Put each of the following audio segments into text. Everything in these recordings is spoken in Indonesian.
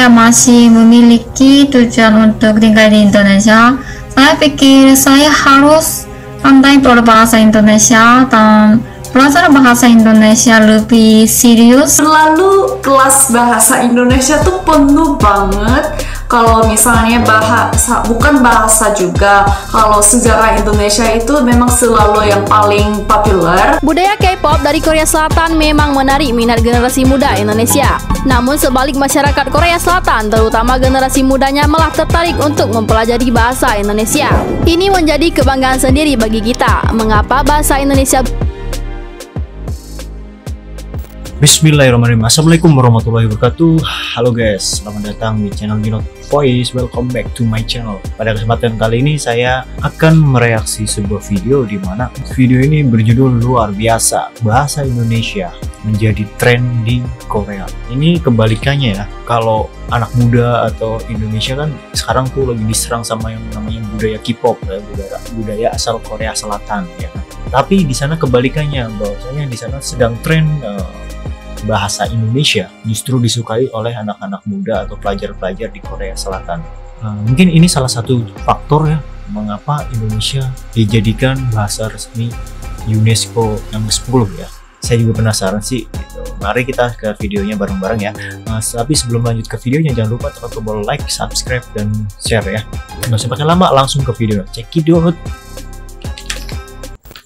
saya masih memiliki tujuan untuk tinggal di Indonesia, saya pikir saya harus pandai berbahasa Indonesia dan belajar bahasa Indonesia lebih serius. Lalu kelas bahasa Indonesia tuh penuh banget. Kalau misalnya bahasa, bukan bahasa juga, kalau sejarah Indonesia itu memang selalu yang paling populer. Budaya K-pop dari Korea Selatan memang menarik minat generasi muda Indonesia. Namun sebalik masyarakat Korea Selatan, terutama generasi mudanya malah tertarik untuk mempelajari bahasa Indonesia. Ini menjadi kebanggaan sendiri bagi kita. Mengapa bahasa Indonesia? Bismillahirrahmanirrahim. Assalamualaikum warahmatullahi wabarakatuh. Halo guys, selamat datang di channel Ginot Voice. Welcome back to my channel. Pada kesempatan kali ini saya akan mereaksi sebuah video di mana video ini berjudul luar biasa, bahasa Indonesia menjadi tren di Korea. Ini kebalikannya ya. Kalau anak muda atau Indonesia kan sekarang tuh lagi diserang sama yang namanya budaya K-pop, ya, budaya asal Korea Selatan ya. Tapi di sana kebalikannya, bahwasanya di sana sedang tren bahasa Indonesia justru disukai oleh anak-anak muda atau pelajar-pelajar di Korea Selatan. Mungkin ini salah satu faktor ya mengapa Indonesia dijadikan bahasa resmi UNESCO yang ke-10 ya. Saya juga penasaran sih gitu. Mari kita ke videonya bareng-bareng ya. Tapi sebelum lanjut ke videonya, jangan lupa tekan tombol like, subscribe, dan share ya. Nggak usah pakai lama, langsung ke video. Check it out.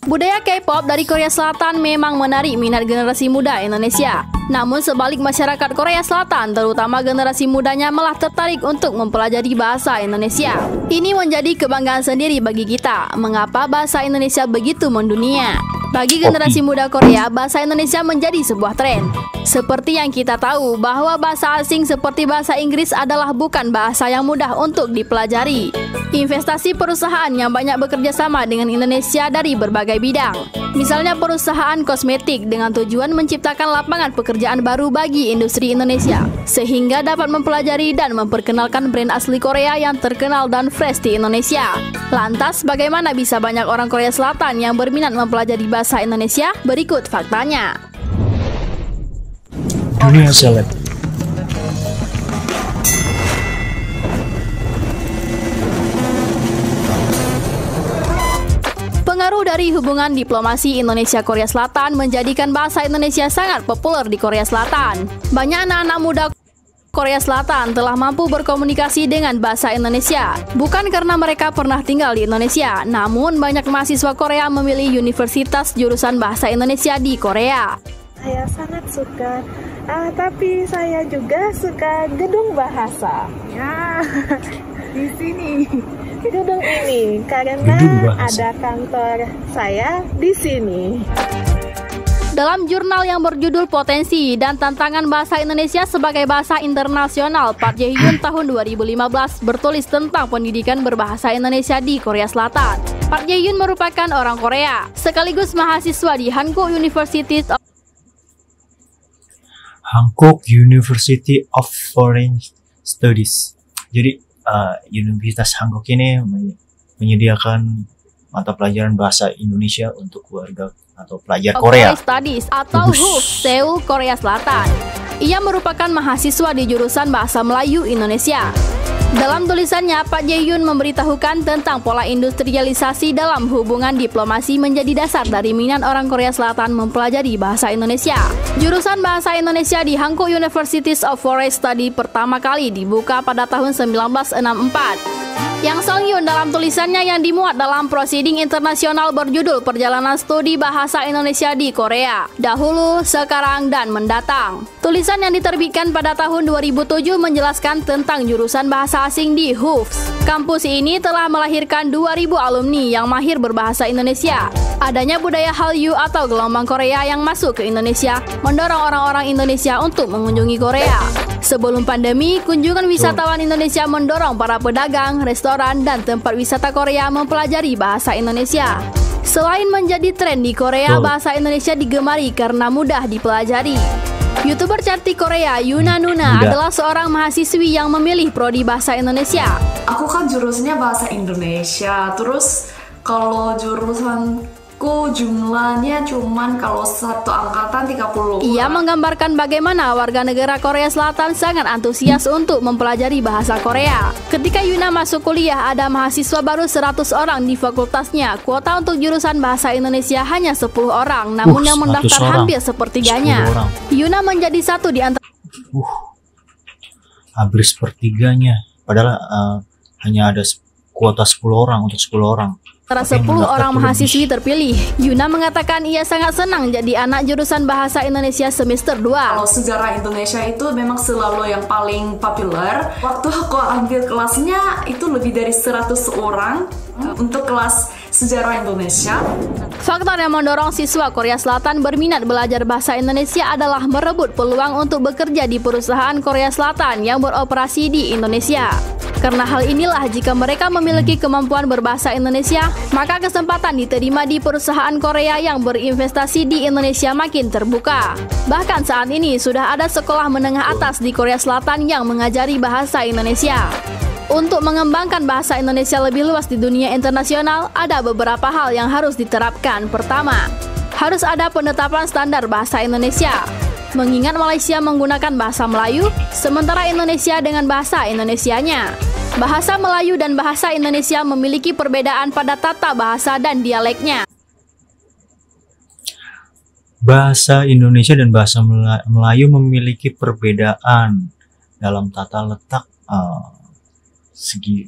Budaya K-pop dari Korea Selatan memang menarik minat generasi muda Indonesia. Namun sebalik masyarakat Korea Selatan, terutama generasi mudanya malah tertarik untuk mempelajari bahasa Indonesia. Ini menjadi kebanggaan sendiri bagi kita. Mengapa bahasa Indonesia begitu mendunia? Bagi generasi muda Korea, bahasa Indonesia menjadi sebuah tren. Seperti yang kita tahu bahwa bahasa asing seperti bahasa Inggris adalah bukan bahasa yang mudah untuk dipelajari. Investasi perusahaan yang banyak bekerja sama dengan Indonesia dari berbagai bidang. Misalnya perusahaan kosmetik dengan tujuan menciptakan lapangan pekerjaan baru bagi industri Indonesia, sehingga dapat mempelajari dan memperkenalkan brand asli Korea yang terkenal dan fresh di Indonesia. Lantas, bagaimana bisa banyak orang Korea Selatan yang berminat mempelajari bahasa Indonesia? Berikut faktanya. Dunia seleb. Pengaruh dari hubungan diplomasi Indonesia-Korea Selatan menjadikan bahasa Indonesia sangat populer di Korea Selatan. Banyak anak-anak muda Korea Selatan telah mampu berkomunikasi dengan bahasa Indonesia. Bukan karena mereka pernah tinggal di Indonesia, namun banyak mahasiswa Korea memilih universitas jurusan bahasa Indonesia di Korea. Saya sangat suka, tapi saya juga suka gedung bahasa. Ya, di sini. Gedung ini karena ada kantor saya di sini. Dalam jurnal yang berjudul Potensi dan Tantangan Bahasa Indonesia sebagai Bahasa Internasional, Park Jae-hyun tahun 2015 bertulis tentang pendidikan berbahasa Indonesia di Korea Selatan. Park Jae-hyun merupakan orang Korea, sekaligus mahasiswa di Hankook University of Foreign Studies. Jadi Universitas Hankook ini menyediakan mata pelajaran bahasa Indonesia untuk keluarga atau pelajar Korea. Studies atau HUF, Seoul, Korea Selatan. Ia merupakan mahasiswa di jurusan Bahasa Melayu Indonesia. Dalam tulisannya, Pak Jae-hyun memberitahukan tentang pola industrialisasi dalam hubungan diplomasi menjadi dasar dari minat orang Korea Selatan mempelajari bahasa Indonesia. Jurusan Bahasa Indonesia di Hankook University of Foreign Studies pertama kali dibuka pada tahun 1964. Yang Song-hyun dalam tulisannya yang dimuat dalam Proceeding Internasional berjudul Perjalanan Studi Bahasa Indonesia di Korea, Dahulu, Sekarang, dan Mendatang. Tulisan yang diterbitkan pada tahun 2007 menjelaskan tentang jurusan bahasa asing di HUFS. Kampus ini telah melahirkan 2.000 alumni yang mahir berbahasa Indonesia. Adanya budaya Hallyu atau gelombang Korea yang masuk ke Indonesia mendorong orang-orang Indonesia untuk mengunjungi Korea. Sebelum pandemi, kunjungan wisatawan Indonesia mendorong para pedagang, restoran, dan tempat wisata Korea mempelajari bahasa Indonesia. Selain menjadi tren di Korea, bahasa Indonesia digemari karena mudah dipelajari. YouTuber cantik Korea Yuna Nuna adalah seorang mahasiswi yang memilih prodi bahasa Indonesia. Aku kan jurusannya bahasa Indonesia, terus kalau jurusan jumlahnya cuman kalau satu angkatan 30 Ia orang. menggambarkan bagaimana warga negara Korea Selatan sangat antusias untuk mempelajari bahasa Korea. Ketika Yuna masuk kuliah, ada mahasiswa baru 100 orang di fakultasnya. Kuota untuk jurusan bahasa Indonesia hanya 10 orang, namun yang 100 mendaftar orang. hampir sepertiganya. 10 orang. Yuna menjadi satu di antara Hampir sepertiganya. Padahal hanya ada kuota 10 orang untuk 10 orang. 10 orang mahasiswi terpilih. Yuna mengatakan ia sangat senang jadi anak jurusan bahasa Indonesia semester 2. Kalau sejarah Indonesia itu memang selalu yang paling populer. Waktu aku ambil kelasnya itu lebih dari 100 orang untuk kelas sejarah Indonesia. Faktor yang mendorong siswa Korea Selatan berminat belajar bahasa Indonesia adalah merebut peluang untuk bekerja di perusahaan Korea Selatan yang beroperasi di Indonesia. Karena hal inilah, jika mereka memiliki kemampuan berbahasa Indonesia, maka kesempatan diterima di perusahaan Korea yang berinvestasi di Indonesia makin terbuka. Bahkan saat ini sudah ada sekolah menengah atas di Korea Selatan yang mengajari bahasa Indonesia. Untuk mengembangkan bahasa Indonesia lebih luas di dunia internasional, ada beberapa hal yang harus diterapkan. Pertama, harus ada penetapan standar bahasa Indonesia. Mengingat Malaysia menggunakan bahasa Melayu, sementara Indonesia dengan bahasa Indonesianya. Bahasa Melayu dan bahasa Indonesia memiliki perbedaan pada tata bahasa dan dialeknya. Bahasa Indonesia dan bahasa Melayu memiliki perbedaan dalam tata letak segi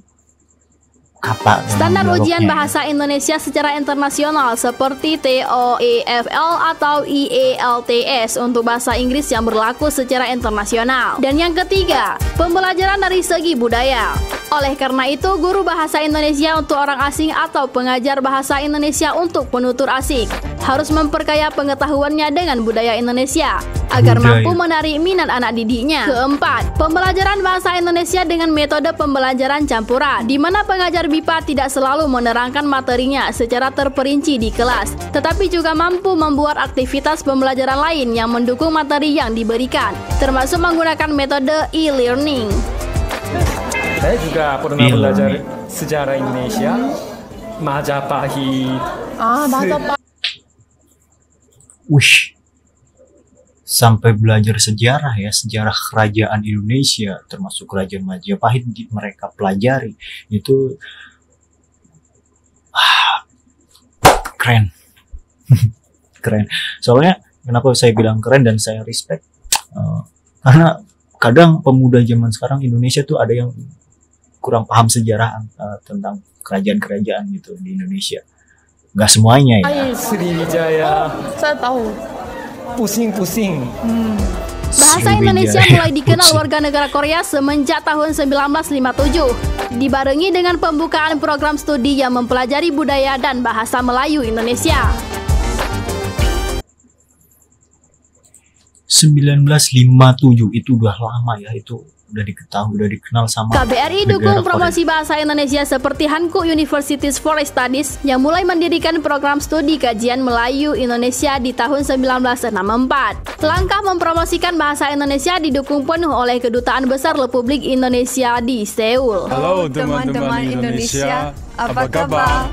kata. Standar ujian bahasa Indonesia secara internasional seperti TOEFL atau IELTS untuk bahasa Inggris yang berlaku secara internasional. Dan yang ketiga, pembelajaran dari segi budaya. Oleh karena itu, guru bahasa Indonesia untuk orang asing atau pengajar bahasa Indonesia untuk penutur asing harus memperkaya pengetahuannya dengan budaya Indonesia agar mampu menarik minat anak didiknya. Keempat, pembelajaran bahasa Indonesia dengan metode pembelajaran campuran, di mana pengajar BIPA tidak selalu menerangkan materinya secara terperinci di kelas, tetapi juga mampu membuat aktivitas pembelajaran lain yang mendukung materi yang diberikan, termasuk menggunakan metode e-learning. Saya juga pernah belajar sejarah Indonesia, Majapahit. Wih, sampai belajar sejarah ya, sejarah kerajaan Indonesia, termasuk kerajaan Majapahit mereka pelajari. Itu keren. Keren. Soalnya kenapa saya bilang keren dan saya respect? Karena kadang pemuda zaman sekarang Indonesia tuh ada yang kurang paham sejarah tentang kerajaan-kerajaan gitu di Indonesia. Gak semuanya ya. Sriwijaya. Saya tahu. Pusing-pusing. Bahasa Indonesia mulai dikenal warga negara Korea semenjak tahun 1957, dibarengi dengan pembukaan program studi yang mempelajari budaya dan bahasa Melayu Indonesia. 1957 itu udah lama ya, itu udah diketahui, udah dikenal sama KBRI dukung promosi bahasa Indonesia seperti Hankook Universities for Studies yang mulai mendirikan program studi kajian Melayu Indonesia di tahun 1964. Langkah mempromosikan bahasa Indonesia didukung penuh oleh Kedutaan Besar Republik Indonesia di Seoul. Halo teman-teman Indonesia, apa kabar?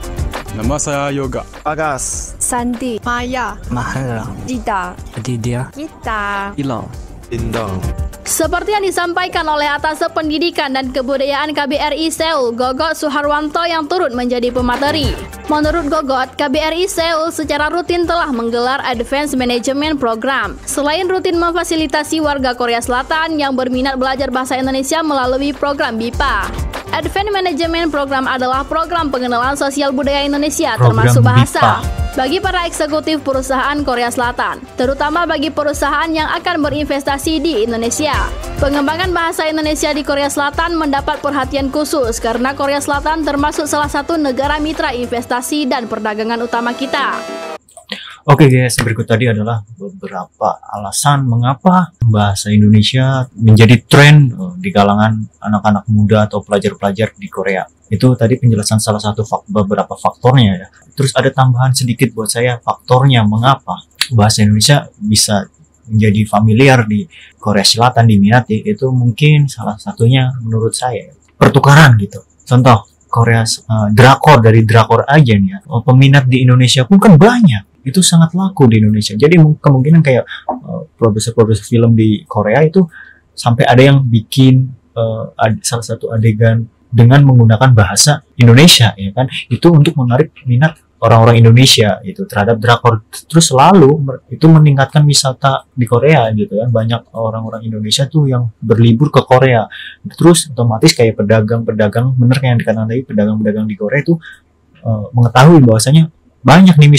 Nama saya Yoga. Bagas. Santi. Maya. Mahara. Dita. Didia. Kita. Ilong. Indang. Seperti yang disampaikan oleh Atase Pendidikan dan Kebudayaan KBRI Seoul, Gogot Suharwanto yang turut menjadi pemateri. Menurut Gogot, KBRI Seoul secara rutin telah menggelar Advanced Management Program. Selain rutin memfasilitasi warga Korea Selatan yang berminat belajar bahasa Indonesia melalui program BIPA. Advanced Management Program adalah program pengenalan sosial budaya Indonesia termasuk bahasa bagi para eksekutif perusahaan Korea Selatan, terutama bagi perusahaan yang akan berinvestasi di Indonesia. Pengembangan bahasa Indonesia di Korea Selatan mendapat perhatian khusus karena Korea Selatan termasuk salah satu negara mitra investasi dan perdagangan utama kita. Oke guys, berikut tadi adalah beberapa alasan mengapa bahasa Indonesia menjadi tren di kalangan anak-anak muda atau pelajar-pelajar di Korea. Itu tadi penjelasan salah satu beberapa faktornya ya. Terus ada tambahan sedikit buat saya faktornya mengapa bahasa Indonesia bisa menjadi familiar di Korea Selatan, diminati. Itu mungkin salah satunya menurut saya pertukaran gitu. Contoh, Korea, drakor, dari drakor aja nih ya, peminat di Indonesia pun kan banyak, itu sangat laku di Indonesia. Jadi kemungkinan kayak produser-produser film di Korea itu sampai ada yang bikin salah satu adegan dengan menggunakan bahasa Indonesia, ya kan, itu untuk menarik minat orang-orang Indonesia itu terhadap drakor. Terus selalu itu meningkatkan wisata di Korea gitu kan, banyak orang-orang Indonesia tuh yang berlibur ke Korea. Terus otomatis kayak pedagang-pedagang, bener kayak yang dikatakan tadi, pedagang-pedagang di Korea itu mengetahui bahwasanya banyak nih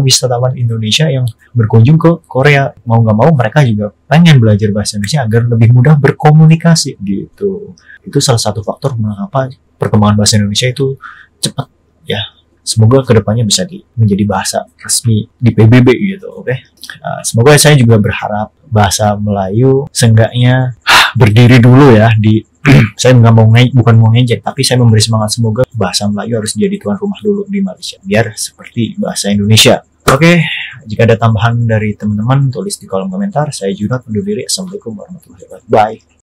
wisatawan Indonesia yang berkunjung ke Korea. Mau nggak mau mereka juga pengen belajar bahasa Indonesia agar lebih mudah berkomunikasi gitu. Itu salah satu faktor mengapa perkembangan bahasa Indonesia itu cepat ya. Semoga kedepannya bisa menjadi bahasa resmi di PBB gitu, oke? Semoga saya juga berharap bahasa Melayu seenggaknya berdiri dulu ya di saya nggak mau bukan mau ngejek, tapi saya memberi semangat, semoga bahasa Melayu harus jadi tuan rumah dulu di Malaysia biar seperti bahasa Indonesia. Oke, jika ada tambahan dari teman-teman tulis di kolom komentar. Saya Junot undur diri. Assalamualaikum warahmatullahi wabarakatuh. Bye.